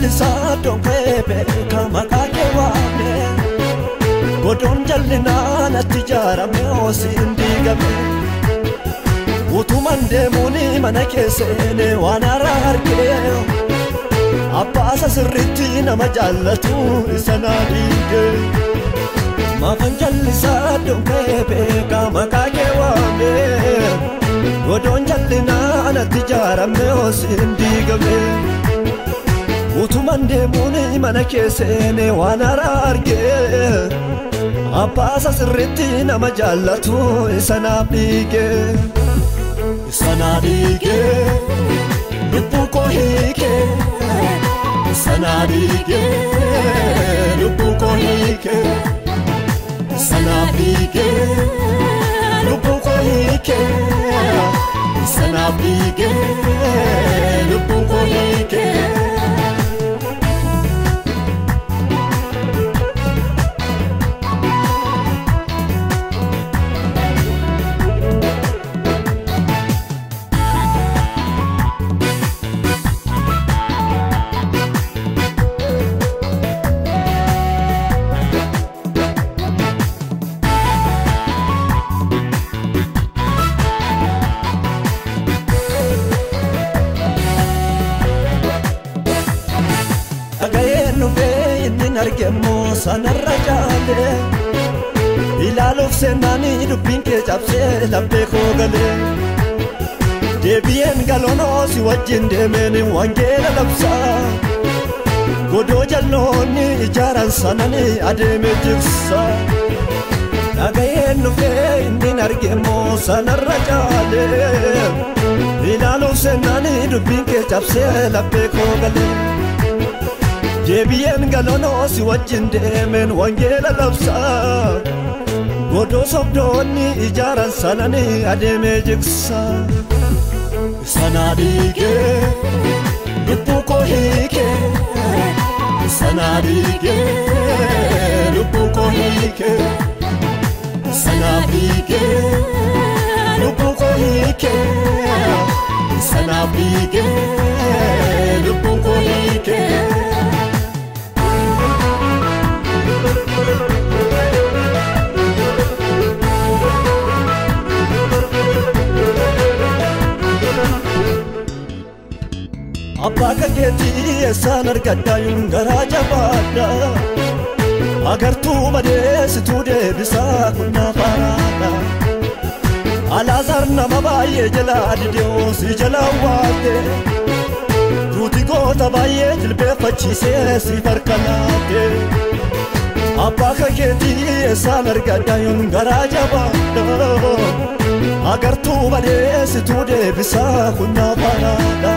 Lisa don't crebe kama kakewane Godon jallina na tijara me osindigame Utumande muni manakesene wanara harkeo Appasa sirriti na majallatu isanadige Mafan Lisa don't crebe kama kakewane Godon jallina na tijara me osindigame Utumande muni manakesene wanara arge Appasa sirriti na majallatu isanadige Isanadige Lupuko hike Isanadige Lupuko hike Isanadige Lupuko hike Isanadige Lupuko hike Argemo sanarrajale Ilalof senani dubinke japse labbe khogale Debien galono si wajin demeni wangela labsa Godo jalloni ijaran sanani ademe jiksa Nagayen nufe indin argemo sanarrajale Ilalof senani dubinke japse labbe khogale Debien galono si wajin demen wangela labsa Godo sobdoni ijaran sanani ademe jiksa Sanadige Lupuko hike Sanadige Lupuko hike Sanadige Lupuko hike Sanadige Lupuko hike Abaka geti esanar gadayun garaja bada Agar tu bades tu de bisa kunna farada Alazar nama baye jala dios jala wate Tuti gota baye jilbe fachi se si farkanate Abaka geti esanar gadayun garaja bada Agar tu bades tu de bisa kunna farada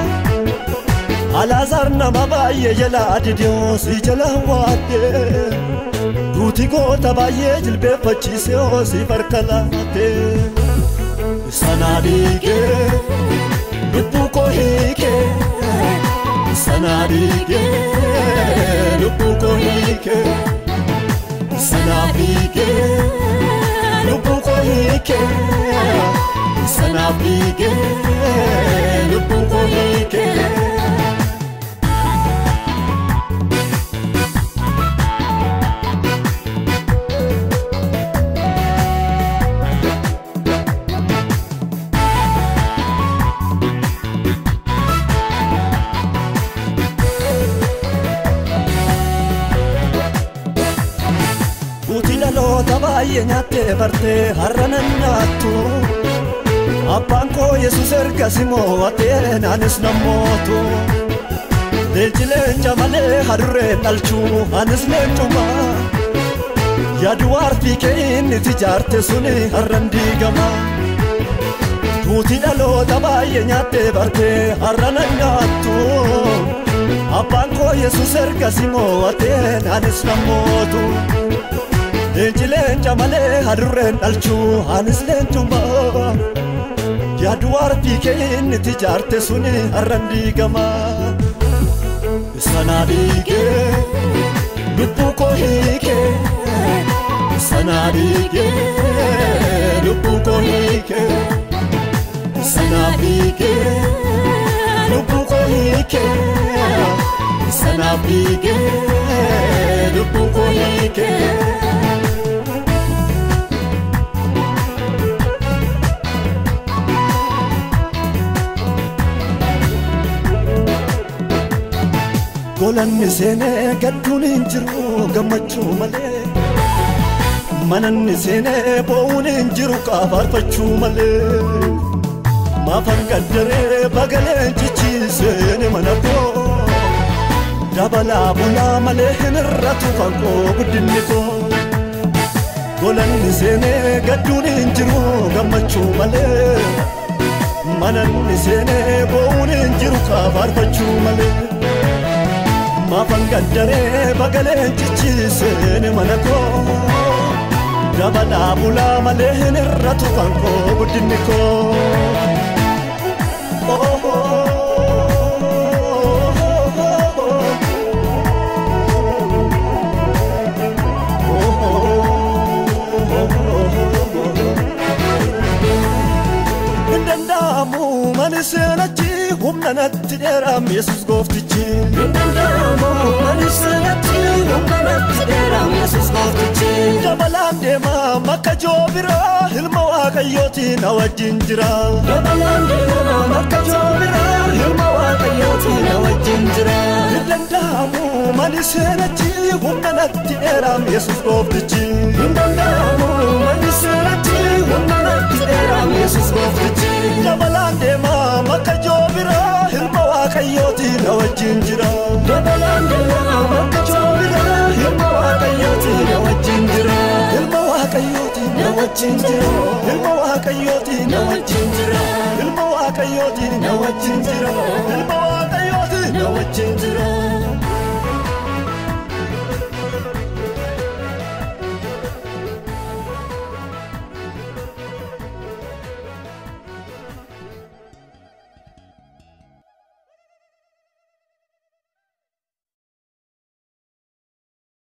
Alazar nama baye jala dios jala wate Tuti gota baye jilbe fachi se o si farkanate Sanadige Lupuko hike Sanadige Lupuko hike Sanadige Lupuko hike Sanadige Lupuko hike Tabaye nyate barte harana nyatu Apanko Yesus ergasimo ate nanis namoto Lejile jamale harre talchu anis netuma Yaduar fike inni tijarte suni harandi gama Tuti dalo tabaye nyate barte harana nyatu Abbaan Yesus ergasimo ateen anis namotu Eenjileen jamalee hadurreen dhalchuu anis leenjuma Yaadu arbii keenni tijaarte suni har'an diigama Sana diigee lubbuu koo hiikee Sana diigee lubbuu koo hiikee Sana diigee lubbuu koo hiikee Sana diigee lubbuu koo hiikee Golanni seenee gadduun hin jiru gammachuu malee Mananni seenee boo'uun hin jiru qaafaarfachuu malee Maafan gaddaree bagaleen jichiiseen mana koo Dabalaa bulaa malee hin irratu kan koo guddinni koo Golanni seenee gadduun hin jiru gammachuu malee Mananni seenee boo'uun hin jiru qaafaarfachuu malee Maafan gaddaree bagaleen jichiiseen mana koo Dabalaa bulaa malee hin irratu kan koo guddinni koo Hindandaamu mani seenachi humna natti dheeraam Yesus gooftichi Hindandaamu mani seenachi humna natti dheeraam Yesus gooftichi Dabalaan deemaa makka joobiraa ilma waaqayyooti na wajjin jira Dabalaan deemaa makka joobiraa ilma waaqayyooti na wajjin jira Hindandaamu mani seenachi humna natti dheeraam Yesus gooftichi Hindandaamu mani seenachi humna natti dheeraam Yesus gooftichi Dabalaan deemaa makka joobiraa ilma waaqayyooti na wajjin jira Dabalaan deemaa makka joobiraa ilma waaqayyooti na wajjin jira Ilma waaqayyooti na wajjin jira Ilma waaqayyooti na wajjin jira Ilma waaqayyooti na wajjin jira Ilma waaqayyooti na wajjin jira